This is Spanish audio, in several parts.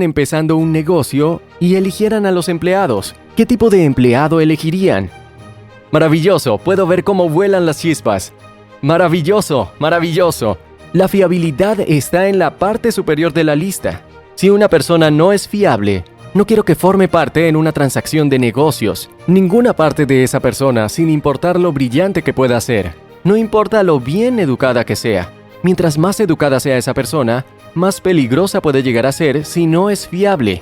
empezando un negocio y eligieran a los empleados, ¿qué tipo de empleado elegirían? Maravilloso, puedo ver cómo vuelan las chispas. Maravilloso, maravilloso. La fiabilidad está en la parte superior de la lista. Si una persona no es fiable, no quiero que forme parte en una transacción de negocios. Ninguna parte de esa persona, sin importar lo brillante que pueda ser. No importa lo bien educada que sea. Mientras más educada sea esa persona, más peligrosa puede llegar a ser si no es fiable.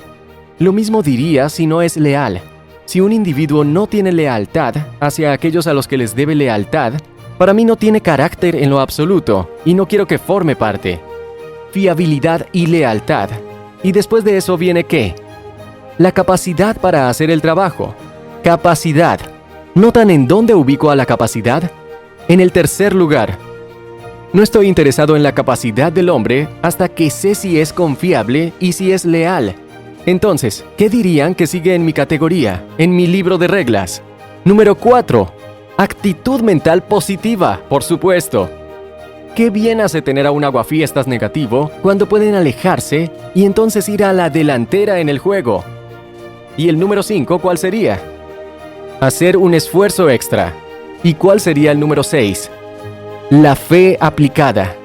Lo mismo diría si no es leal. Si un individuo no tiene lealtad hacia aquellos a los que les debe lealtad, para mí no tiene carácter en lo absoluto y no quiero que forme parte. Fiabilidad y lealtad. Y después de eso viene ¿qué? La capacidad para hacer el trabajo. Capacidad. ¿Notan en dónde ubico a la capacidad? En el tercer lugar. No estoy interesado en la capacidad del hombre hasta que sé si es confiable y si es leal. Entonces, ¿qué dirían que sigue en mi categoría, en mi libro de reglas? Número 4. Actitud mental positiva, por supuesto. Qué bien hace tener a un aguafiestas negativo cuando pueden alejarse y entonces ir a la delantera en el juego. ¿Y el número 5 cuál sería? Hacer un esfuerzo extra. ¿Y cuál sería el número 6? La fe aplicada.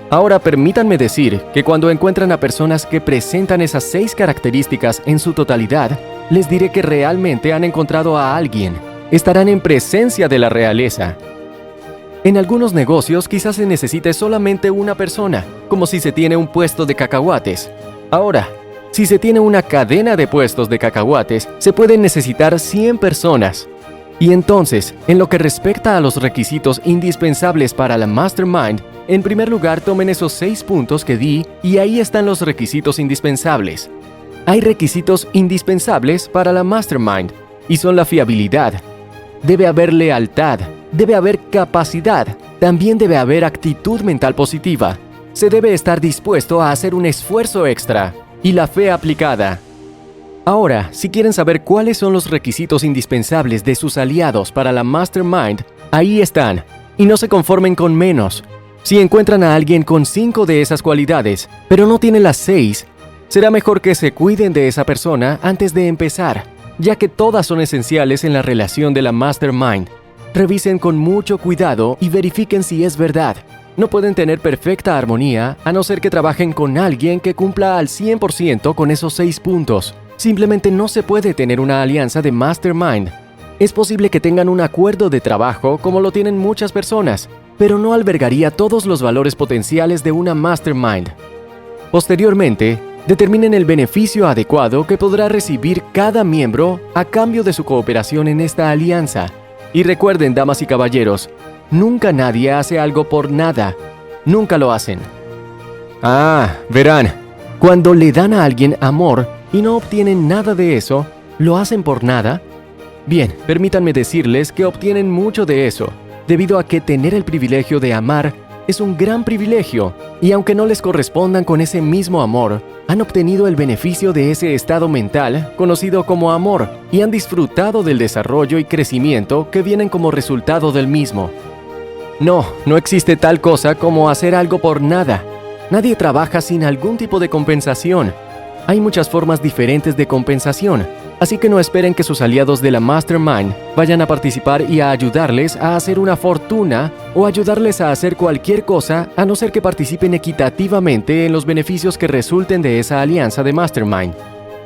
Ahora permítanme decir que cuando encuentran a personas que presentan esas 6 características en su totalidad, les diré que realmente han encontrado a alguien. Estarán en presencia de la realeza. En algunos negocios quizás se necesite solamente una persona, como si se tiene un puesto de cacahuates. Ahora, si se tiene una cadena de puestos de cacahuates, se pueden necesitar 100 personas. Y entonces, en lo que respecta a los requisitos indispensables para la Mastermind, en primer lugar tomen esos 6 puntos que di y ahí están los requisitos indispensables. Hay requisitos indispensables para la Mastermind y son la fiabilidad. Debe haber lealtad, debe haber capacidad, también debe haber actitud mental positiva. Se debe estar dispuesto a hacer un esfuerzo extra y la fe aplicada. Ahora, si quieren saber cuáles son los requisitos indispensables de sus aliados para la Mastermind, ahí están, y no se conformen con menos. Si encuentran a alguien con 5 de esas cualidades, pero no tiene las 6, será mejor que se cuiden de esa persona antes de empezar, ya que todas son esenciales en la relación de la Mastermind. Revisen con mucho cuidado y verifiquen si es verdad. No pueden tener perfecta armonía a no ser que trabajen con alguien que cumpla al 100% con esos 6 puntos. Simplemente no se puede tener una alianza de Mastermind. Es posible que tengan un acuerdo de trabajo como lo tienen muchas personas, pero no albergaría todos los valores potenciales de una Mastermind. Posteriormente, determinen el beneficio adecuado que podrá recibir cada miembro a cambio de su cooperación en esta alianza. Y recuerden, damas y caballeros, nunca nadie hace algo por nada. Nunca lo hacen. Verán, cuando le dan a alguien amor y no obtienen nada de eso, ¿lo hacen por nada? Bien, permítanme decirles que obtienen mucho de eso, debido a que tener el privilegio de amar es un gran privilegio, y aunque no les correspondan con ese mismo amor, han obtenido el beneficio de ese estado mental conocido como amor y han disfrutado del desarrollo y crecimiento que vienen como resultado del mismo. No existe tal cosa como hacer algo por nada. Nadie trabaja sin algún tipo de compensación. Hay muchas formas diferentes de compensación, así que no esperen que sus aliados de la Mastermind vayan a participar y a ayudarles a hacer una fortuna o ayudarles a hacer cualquier cosa a no ser que participen equitativamente en los beneficios que resulten de esa alianza de Mastermind.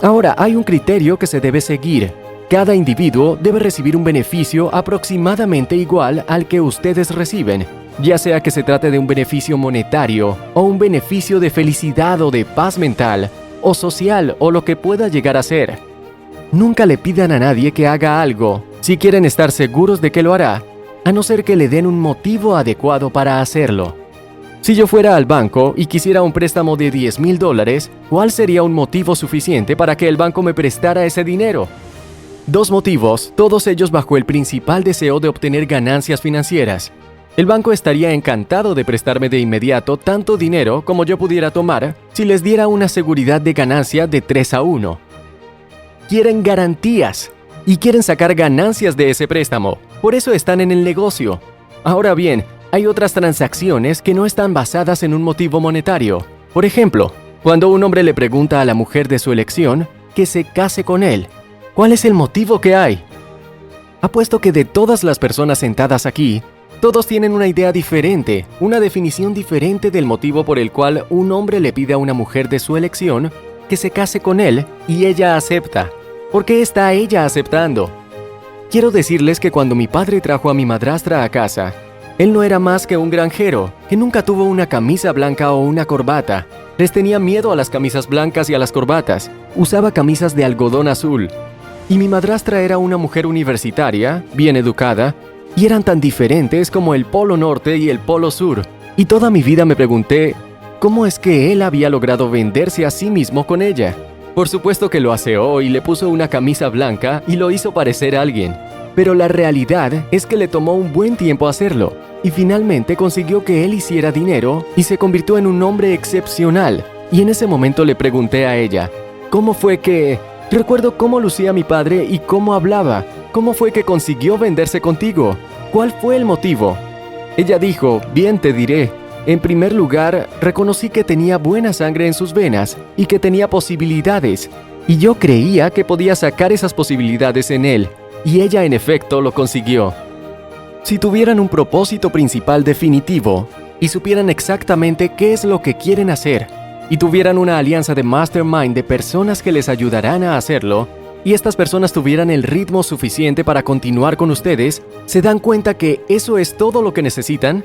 Ahora, hay un criterio que se debe seguir. Cada individuo debe recibir un beneficio aproximadamente igual al que ustedes reciben, ya sea que se trate de un beneficio monetario o un beneficio de felicidad o de paz mental, o social o lo que pueda llegar a ser. Nunca le pidan a nadie que haga algo si quieren estar seguros de que lo hará, a no ser que le den un motivo adecuado para hacerlo. Si yo fuera al banco y quisiera un préstamo de $10,000, ¿cuál sería un motivo suficiente para que el banco me prestara ese dinero? 2 motivos, todos ellos bajo el principal deseo de obtener ganancias financieras. El banco estaría encantado de prestarme de inmediato tanto dinero como yo pudiera tomar si les diera una seguridad de ganancia de 3-1. Quieren garantías y quieren sacar ganancias de ese préstamo. Por eso están en el negocio. Ahora bien, hay otras transacciones que no están basadas en un motivo monetario. Por ejemplo, Cuando un hombre le pregunta a la mujer de su elección que se case con él, ¿cuál es el motivo que hay? Apuesto que de todas las personas sentadas aquí, todos tienen una idea diferente, una definición diferente del motivo por el cual un hombre le pide a una mujer de su elección que se case con él y ella acepta. ¿Por qué está ella aceptando? Quiero decirles que cuando mi padre trajo a mi madrastra a casa, él no era más que un granjero, que nunca tuvo una camisa blanca o una corbata. Les tenía miedo a las camisas blancas y a las corbatas. Usaba camisas de algodón azul. Y mi madrastra era una mujer universitaria, bien educada, y eran tan diferentes como el Polo Norte y el Polo Sur. Y toda mi vida me pregunté, ¿cómo es que él había logrado venderse a sí mismo con ella? Por supuesto que lo aseó y le puso una camisa blanca y lo hizo parecer alguien. Pero la realidad es que le tomó un buen tiempo hacerlo. Y finalmente consiguió que él hiciera dinero y se convirtió en un hombre excepcional. Y en ese momento le pregunté a ella, ¿cómo fue que...? Recuerdo cómo lucía mi padre y cómo hablaba. ¿Cómo fue que consiguió venderse contigo? ¿Cuál fue el motivo? Ella dijo, bien te diré. En primer lugar, reconocí que tenía buena sangre en sus venas y que tenía posibilidades. Y yo creía que podía sacar esas posibilidades en él. Y ella en efecto lo consiguió. Si tuvieran un propósito principal definitivo y supieran exactamente qué es lo que quieren hacer, y tuvieran una alianza de mastermind de personas que les ayudarán a hacerlo, y estas personas tuvieran el ritmo suficiente para continuar con ustedes, ¿se dan cuenta que eso es todo lo que necesitan?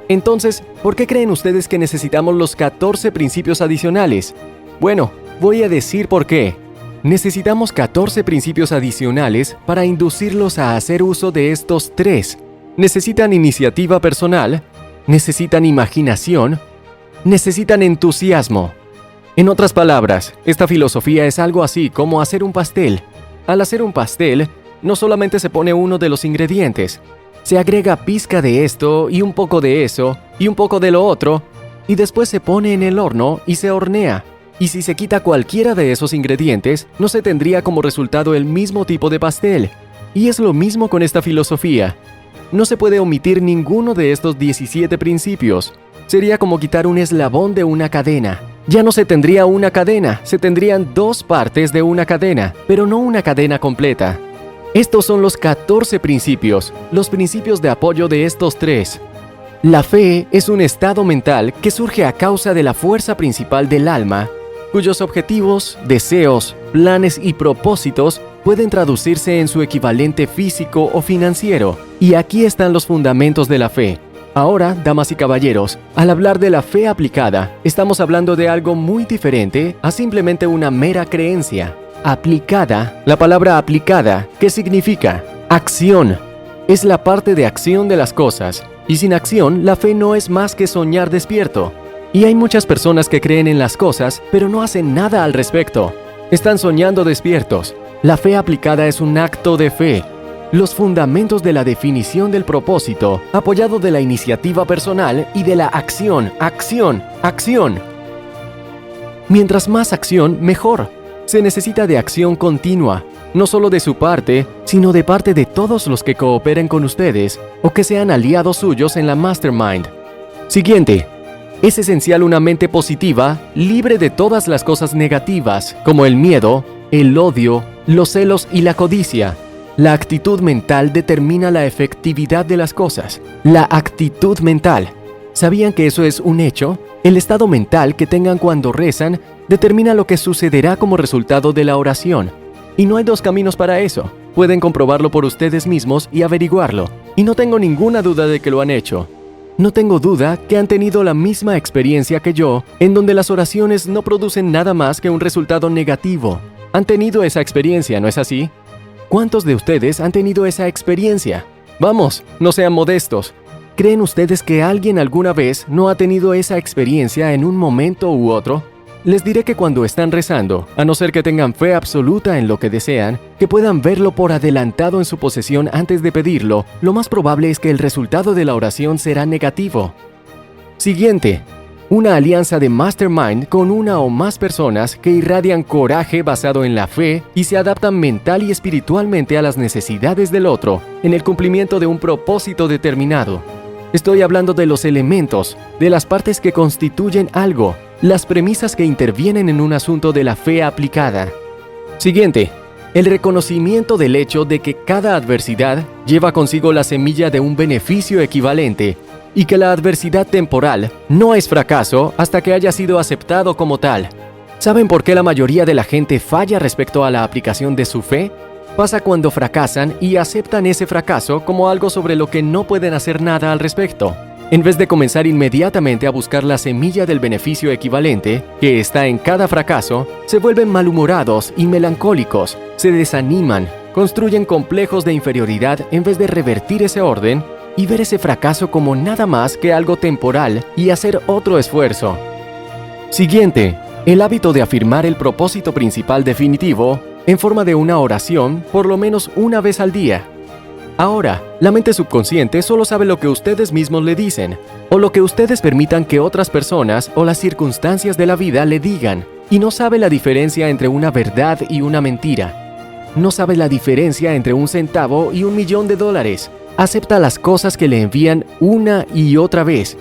Entonces, ¿por qué creen ustedes que necesitamos los 14 principios adicionales? Bueno, voy a decir por qué. Necesitamos 14 principios adicionales para inducirlos a hacer uso de estos 3. Necesitan iniciativa personal, necesitan imaginación, necesitan entusiasmo. En otras palabras, esta filosofía es algo así como hacer un pastel. Al hacer un pastel, no solamente se pone uno de los ingredientes, se agrega pizca de esto y un poco de eso y un poco de lo otro, y después se pone en el horno y se hornea. Y si se quita cualquiera de esos ingredientes, no se tendría como resultado el mismo tipo de pastel. Y es lo mismo con esta filosofía. No se puede omitir ninguno de estos 17 principios. Sería como quitar un eslabón de una cadena. Ya no se tendría una cadena, se tendrían 2 partes de una cadena, pero no una cadena completa. Estos son los 14 principios, los principios de apoyo de estos 3. La fe es un estado mental que surge a causa de la fuerza principal del alma, cuyos objetivos, deseos, planes y propósitos pueden traducirse en su equivalente físico o financiero. Y aquí están los fundamentos de la fe. Ahora, damas y caballeros, al hablar de la fe aplicada, estamos hablando de algo muy diferente a simplemente una mera creencia. Aplicada, la palabra aplicada, ¿qué significa? Acción. Es la parte de acción de las cosas. Y sin acción, la fe no es más que soñar despierto. Y hay muchas personas que creen en las cosas, pero no hacen nada al respecto. Están soñando despiertos. La fe aplicada es un acto de fe. Los fundamentos de la definición del propósito, apoyado de la iniciativa personal y de la acción, acción, acción. Mientras más acción, mejor. Se necesita de acción continua, no solo de su parte, sino de parte de todos los que cooperen con ustedes o que sean aliados suyos en la Mastermind. Siguiente. Es esencial una mente positiva, libre de todas las cosas negativas, como el miedo, el odio, los celos y la codicia. La actitud mental determina la efectividad de las cosas. La actitud mental. ¿Sabían que eso es un hecho? El estado mental que tengan cuando rezan determina lo que sucederá como resultado de la oración. Y no hay 2 caminos para eso. Pueden comprobarlo por ustedes mismos y averiguarlo. Y no tengo ninguna duda de que lo han hecho. No tengo duda que han tenido la misma experiencia que yo, en donde las oraciones no producen nada más que un resultado negativo. Han tenido esa experiencia, ¿no es así? ¿Cuántos de ustedes han tenido esa experiencia? Vamos, no sean modestos. ¿Creen ustedes que alguien alguna vez no ha tenido esa experiencia en un momento u otro? Les diré que cuando están rezando, a no ser que tengan fe absoluta en lo que desean, que puedan verlo por adelantado en su posesión antes de pedirlo, lo más probable es que el resultado de la oración será negativo. Siguiente. Una alianza de mastermind con una o más personas que irradian coraje basado en la fe y se adaptan mental y espiritualmente a las necesidades del otro en el cumplimiento de un propósito determinado. Estoy hablando de los elementos, de las partes que constituyen algo, las premisas que intervienen en un asunto de la fe aplicada. Siguiente. El reconocimiento del hecho de que cada adversidad lleva consigo la semilla de un beneficio equivalente y que la adversidad temporal no es fracaso hasta que haya sido aceptado como tal. ¿Saben por qué la mayoría de la gente falla respecto a la aplicación de su fe? Pasa cuando fracasan y aceptan ese fracaso como algo sobre lo que no pueden hacer nada al respecto. En vez de comenzar inmediatamente a buscar la semilla del beneficio equivalente, que está en cada fracaso, se vuelven malhumorados y melancólicos, se desaniman, construyen complejos de inferioridad en vez de revertir ese orden y ver ese fracaso como nada más que algo temporal y hacer otro esfuerzo. Siguiente, el hábito de afirmar el propósito principal definitivo en forma de una oración por lo menos una vez al día. Ahora, la mente subconsciente solo sabe lo que ustedes mismos le dicen, o lo que ustedes permitan que otras personas o las circunstancias de la vida le digan, y no sabe la diferencia entre una verdad y una mentira. No sabe la diferencia entre un centavo y $1.000.000. Acepta las cosas que le envían una y otra vez.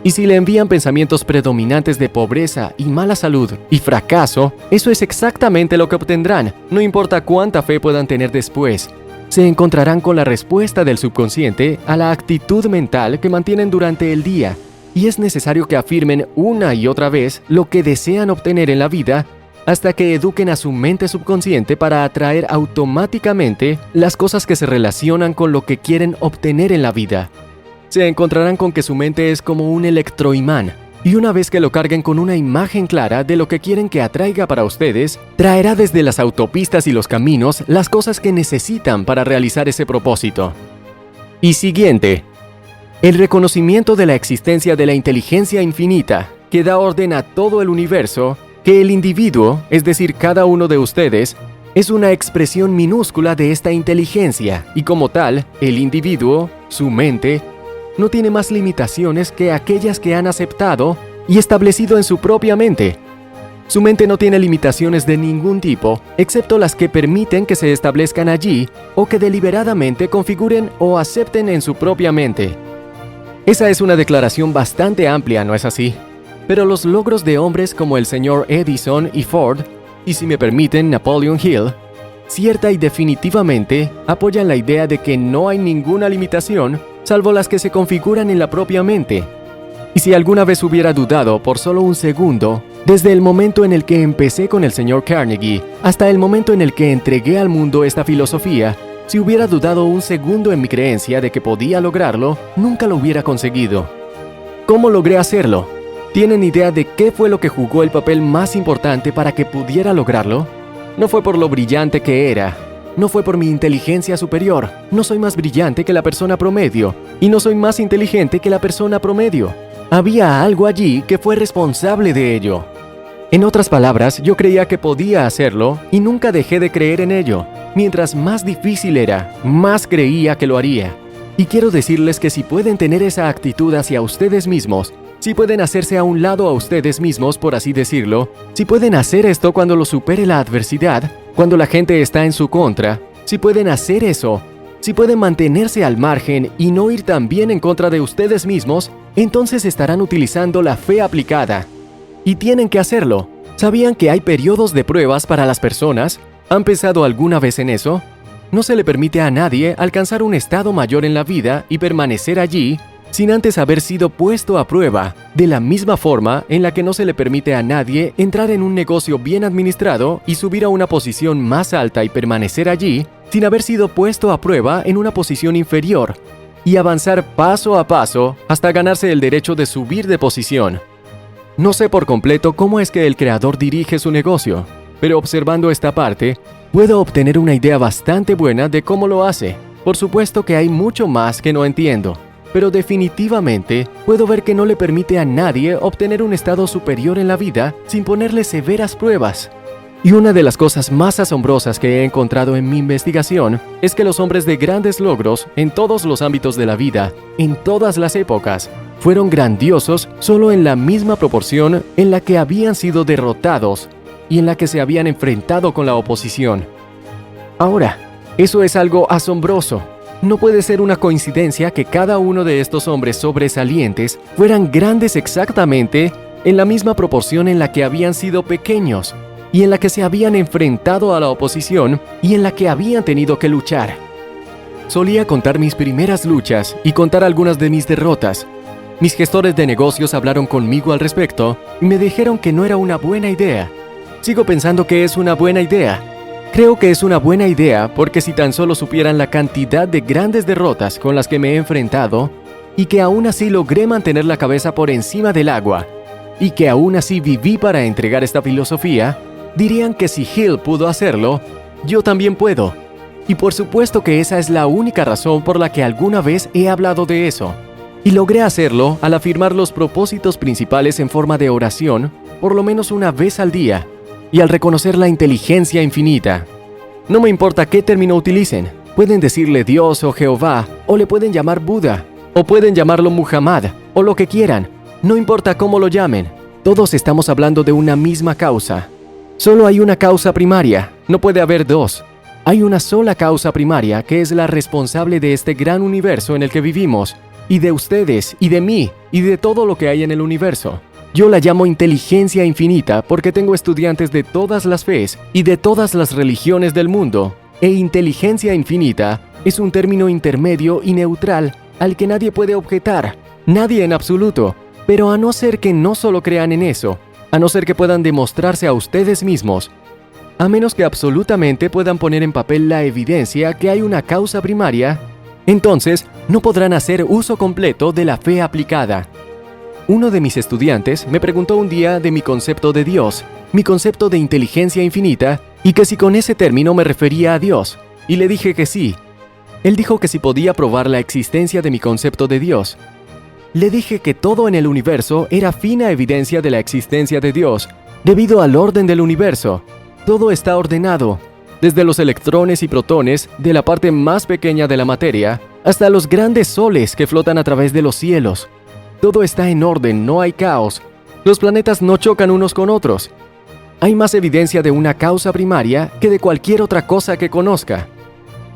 Y si le envían pensamientos predominantes de pobreza y mala salud y fracaso, eso es exactamente lo que obtendrán, no importa cuánta fe puedan tener después. Se encontrarán con la respuesta del subconsciente a la actitud mental que mantienen durante el día, y es necesario que afirmen una y otra vez lo que desean obtener en la vida hasta que eduquen a su mente subconsciente para atraer automáticamente las cosas que se relacionan con lo que quieren obtener en la vida. Se encontrarán con que su mente es como un electroimán, y una vez que lo carguen con una imagen clara de lo que quieren que atraiga para ustedes, traerá desde las autopistas y los caminos las cosas que necesitan para realizar ese propósito. Y siguiente, el reconocimiento de la existencia de la inteligencia infinita que da orden a todo el universo, que el individuo, es decir, cada uno de ustedes, es una expresión minúscula de esta inteligencia, y como tal, el individuo, su mente, no tiene más limitaciones que aquellas que han aceptado y establecido en su propia mente. Su mente no tiene limitaciones de ningún tipo, excepto las que permiten que se establezcan allí o que deliberadamente configuren o acepten en su propia mente. Esa es una declaración bastante amplia, ¿no es así? Pero los logros de hombres como el señor Edison y Ford, y si me permiten Napoleon Hill, cierta y definitivamente apoyan la idea de que no hay ninguna limitación salvo las que se configuran en la propia mente. Y si alguna vez hubiera dudado por solo un segundo, desde el momento en el que empecé con el señor Carnegie hasta el momento en el que entregué al mundo esta filosofía, si hubiera dudado un segundo en mi creencia de que podía lograrlo, nunca lo hubiera conseguido. ¿Cómo logré hacerlo? ¿Tienen idea de qué fue lo que jugó el papel más importante para que pudiera lograrlo? No fue por lo brillante que era. No fue por mi inteligencia superior. No soy más brillante que la persona promedio. Y no soy más inteligente que la persona promedio. Había algo allí que fue responsable de ello. En otras palabras, yo creía que podía hacerlo y nunca dejé de creer en ello. Mientras más difícil era, más creía que lo haría. Y quiero decirles que si pueden tener esa actitud hacia ustedes mismos, si pueden hacerse a un lado a ustedes mismos, por así decirlo, si pueden hacer esto cuando lo supere la adversidad, cuando la gente está en su contra, si pueden hacer eso, si pueden mantenerse al margen y no ir tan bien en contra de ustedes mismos, entonces estarán utilizando la fe aplicada. Y tienen que hacerlo. ¿Sabían que hay periodos de pruebas para las personas? ¿Han pensado alguna vez en eso? No se le permite a nadie alcanzar un estado mayor en la vida y permanecer allí sin antes haber sido puesto a prueba, de la misma forma en la que no se le permite a nadie entrar en un negocio bien administrado y subir a una posición más alta y permanecer allí sin haber sido puesto a prueba en una posición inferior y avanzar paso a paso hasta ganarse el derecho de subir de posición. No sé por completo cómo es que el creador dirige su negocio, pero observando esta parte, puedo obtener una idea bastante buena de cómo lo hace. Por supuesto que hay mucho más que no entiendo, pero definitivamente puedo ver que no le permite a nadie obtener un estado superior en la vida sin ponerle severas pruebas. Y una de las cosas más asombrosas que he encontrado en mi investigación es que los hombres de grandes logros en todos los ámbitos de la vida, en todas las épocas, fueron grandiosos solo en la misma proporción en la que habían sido derrotados y en la que se habían enfrentado con la oposición. Ahora, eso es algo asombroso. No puede ser una coincidencia que cada uno de estos hombres sobresalientes fueran grandes exactamente en la misma proporción en la que habían sido pequeños, y en la que se habían enfrentado a la oposición y en la que habían tenido que luchar. Solía contar mis primeras luchas y contar algunas de mis derrotas. Mis gestores de negocios hablaron conmigo al respecto y me dijeron que no era una buena idea. Sigo pensando que es una buena idea. Creo que es una buena idea porque si tan solo supieran la cantidad de grandes derrotas con las que me he enfrentado y que aún así logré mantener la cabeza por encima del agua y que aún así viví para entregar esta filosofía, dirían que si Hill pudo hacerlo, yo también puedo. Y por supuesto que esa es la única razón por la que alguna vez he hablado de eso. Y logré hacerlo al afirmar los propósitos principales en forma de oración, por lo menos una vez al día, y al reconocer la inteligencia infinita. No me importa qué término utilicen, pueden decirle Dios o Jehová, o le pueden llamar Buda, o pueden llamarlo Muhammad, o lo que quieran, no importa cómo lo llamen, todos estamos hablando de una misma causa. Solo hay una causa primaria, no puede haber dos. Hay una sola causa primaria que es la responsable de este gran universo en el que vivimos, y de ustedes, y de mí, y de todo lo que hay en el universo. Yo la llamo inteligencia infinita porque tengo estudiantes de todas las fees y de todas las religiones del mundo, e inteligencia infinita es un término intermedio y neutral al que nadie puede objetar, nadie en absoluto, pero a no ser que no solo crean en eso, a no ser que puedan demostrarse a ustedes mismos, a menos que absolutamente puedan poner en papel la evidencia que hay una causa primaria, entonces no podrán hacer uso completo de la fe aplicada. Uno de mis estudiantes me preguntó un día de mi concepto de Dios, mi concepto de inteligencia infinita, y que si con ese término me refería a Dios, y le dije que sí. Él dijo que si podía probar la existencia de mi concepto de Dios. Le dije que todo en el universo era fina evidencia de la existencia de Dios, debido al orden del universo. Todo está ordenado, desde los electrones y protones de la parte más pequeña de la materia, hasta los grandes soles que flotan a través de los cielos. Todo está en orden, no hay caos. Los planetas no chocan unos con otros. Hay más evidencia de una causa primaria que de cualquier otra cosa que conozca.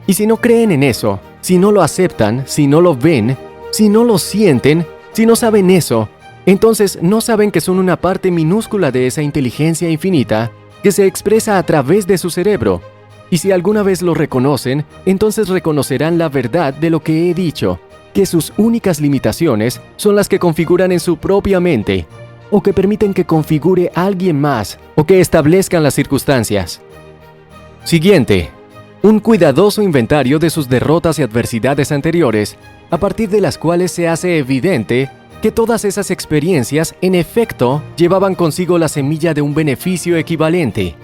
Y si no creen en eso, si no lo aceptan, si no lo ven, si no lo sienten, si no saben eso, entonces no saben que son una parte minúscula de esa inteligencia infinita que se expresa a través de su cerebro. Y si alguna vez lo reconocen, entonces reconocerán la verdad de lo que he dicho, que sus únicas limitaciones son las que configuran en su propia mente, o que permiten que configure a alguien más, o que establezcan las circunstancias. Siguiente. Un cuidadoso inventario de sus derrotas y adversidades anteriores, a partir de las cuales se hace evidente que todas esas experiencias, en efecto, llevaban consigo la semilla de un beneficio equivalente.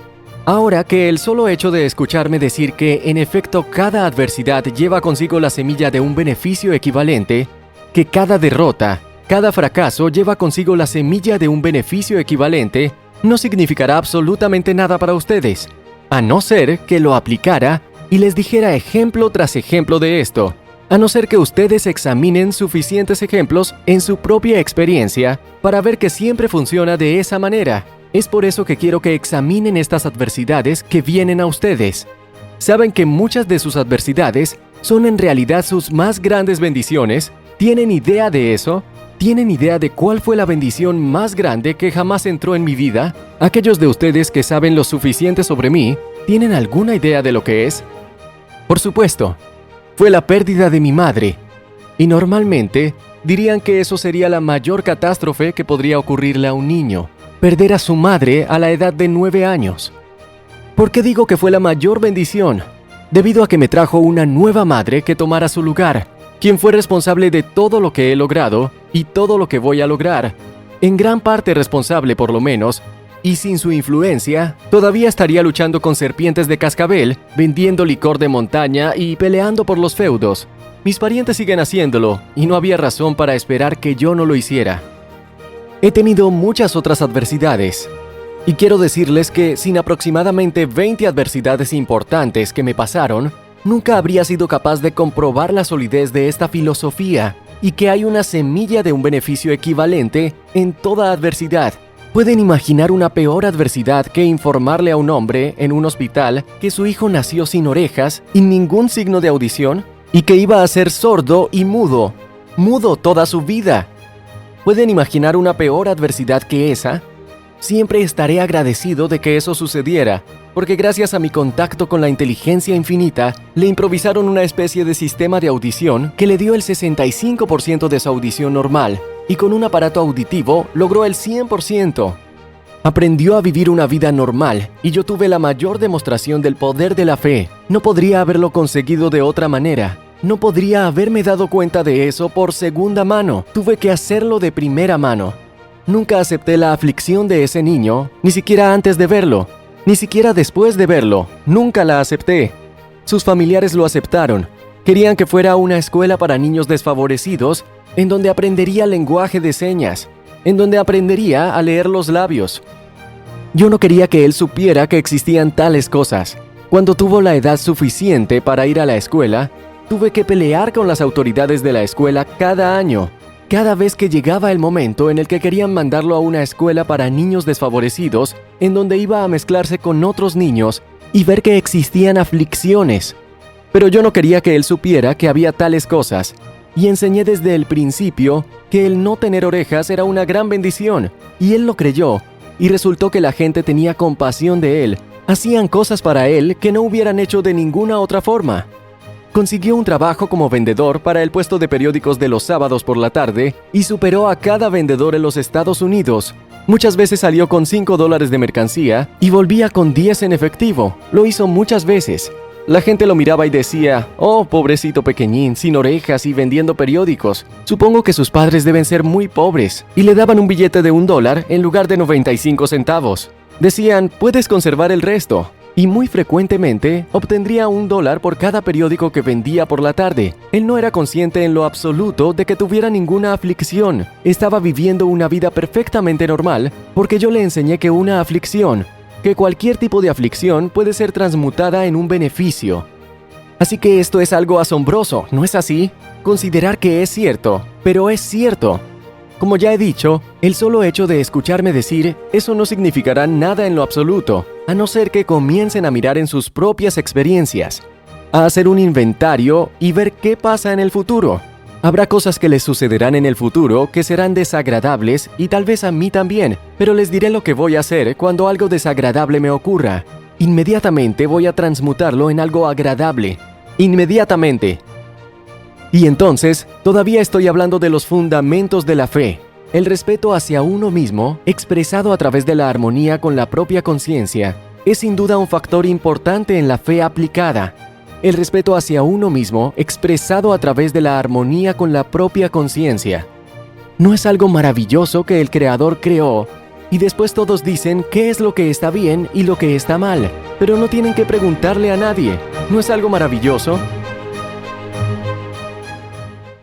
Ahora que el solo hecho de escucharme decir que, en efecto, cada adversidad lleva consigo la semilla de un beneficio equivalente, que cada derrota, cada fracaso lleva consigo la semilla de un beneficio equivalente, no significará absolutamente nada para ustedes, a no ser que lo aplicara y les dijera ejemplo tras ejemplo de esto, a no ser que ustedes examinen suficientes ejemplos en su propia experiencia para ver que siempre funciona de esa manera. Es por eso que quiero que examinen estas adversidades que vienen a ustedes. ¿Saben que muchas de sus adversidades son en realidad sus más grandes bendiciones? ¿Tienen idea de eso? ¿Tienen idea de cuál fue la bendición más grande que jamás entró en mi vida? Aquellos de ustedes que saben lo suficiente sobre mí, ¿tienen alguna idea de lo que es? Por supuesto, fue la pérdida de mi madre. Y normalmente dirían que eso sería la mayor catástrofe que podría ocurrirle a un niño. Perder a su madre a la edad de 9 años. ¿Por qué digo que fue la mayor bendición? Debido a que me trajo una nueva madre que tomara su lugar, quien fue responsable de todo lo que he logrado y todo lo que voy a lograr, en gran parte responsable por lo menos, y sin su influencia, todavía estaría luchando con serpientes de cascabel, vendiendo licor de montaña y peleando por los feudos. Mis parientes siguen haciéndolo, y no había razón para esperar que yo no lo hiciera. He tenido muchas otras adversidades, y quiero decirles que sin aproximadamente 20 adversidades importantes que me pasaron, nunca habría sido capaz de comprobar la solidez de esta filosofía y que hay una semilla de un beneficio equivalente en toda adversidad. ¿Pueden imaginar una peor adversidad que informarle a un hombre en un hospital que su hijo nació sin orejas y ningún signo de audición y que iba a ser sordo y mudo toda su vida? ¿Pueden imaginar una peor adversidad que esa? Siempre estaré agradecido de que eso sucediera, porque gracias a mi contacto con la inteligencia infinita, le improvisaron una especie de sistema de audición que le dio el 65% de su audición normal, y con un aparato auditivo logró el 100%. Aprendió a vivir una vida normal, y yo tuve la mayor demostración del poder de la fe. No podría haberlo conseguido de otra manera. No podría haberme dado cuenta de eso por segunda mano. Tuve que hacerlo de primera mano. Nunca acepté la aflicción de ese niño, ni siquiera antes de verlo, ni siquiera después de verlo. Nunca la acepté. Sus familiares lo aceptaron. Querían que fuera a una escuela para niños desfavorecidos, en donde aprendería lenguaje de señas, en donde aprendería a leer los labios. Yo no quería que él supiera que existían tales cosas. Cuando tuvo la edad suficiente para ir a la escuela, tuve que pelear con las autoridades de la escuela cada año. Cada vez que llegaba el momento en el que querían mandarlo a una escuela para niños desfavorecidos, en donde iba a mezclarse con otros niños y ver que existían aflicciones. Pero yo no quería que él supiera que había tales cosas, y enseñé desde el principio que el no tener orejas era una gran bendición, y él lo creyó, y resultó que la gente tenía compasión de él, hacían cosas para él que no hubieran hecho de ninguna otra forma. Consiguió un trabajo como vendedor para el puesto de periódicos de los sábados por la tarde y superó a cada vendedor en los Estados Unidos. Muchas veces salió con $5 de mercancía y volvía con 10 en efectivo. Lo hizo muchas veces. La gente lo miraba y decía, «Oh, pobrecito pequeñín, sin orejas y vendiendo periódicos. Supongo que sus padres deben ser muy pobres». Y le daban un billete de $1 en lugar de 95 centavos. Decían, «Puedes conservar el resto». Y muy frecuentemente obtendría $1 por cada periódico que vendía por la tarde. Él no era consciente en lo absoluto de que tuviera ninguna aflicción. Estaba viviendo una vida perfectamente normal porque yo le enseñé que una aflicción, que cualquier tipo de aflicción puede ser transmutada en un beneficio. Así que esto es algo asombroso, ¿no es así? Considerar que es cierto, pero es cierto. Como ya he dicho, el solo hecho de escucharme decir eso no significará nada en lo absoluto, a no ser que comiencen a mirar en sus propias experiencias, a hacer un inventario y ver qué pasa en el futuro. Habrá cosas que les sucederán en el futuro que serán desagradables y tal vez a mí también, pero les diré lo que voy a hacer cuando algo desagradable me ocurra. Inmediatamente voy a transmutarlo en algo agradable. Inmediatamente. Y entonces, todavía estoy hablando de los fundamentos de la fe. El respeto hacia uno mismo, expresado a través de la armonía con la propia conciencia, es sin duda un factor importante en la fe aplicada. El respeto hacia uno mismo, expresado a través de la armonía con la propia conciencia. ¿No es algo maravilloso que el Creador creó? Y después todos dicen qué es lo que está bien y lo que está mal, pero no tienen que preguntarle a nadie. ¿No es algo maravilloso?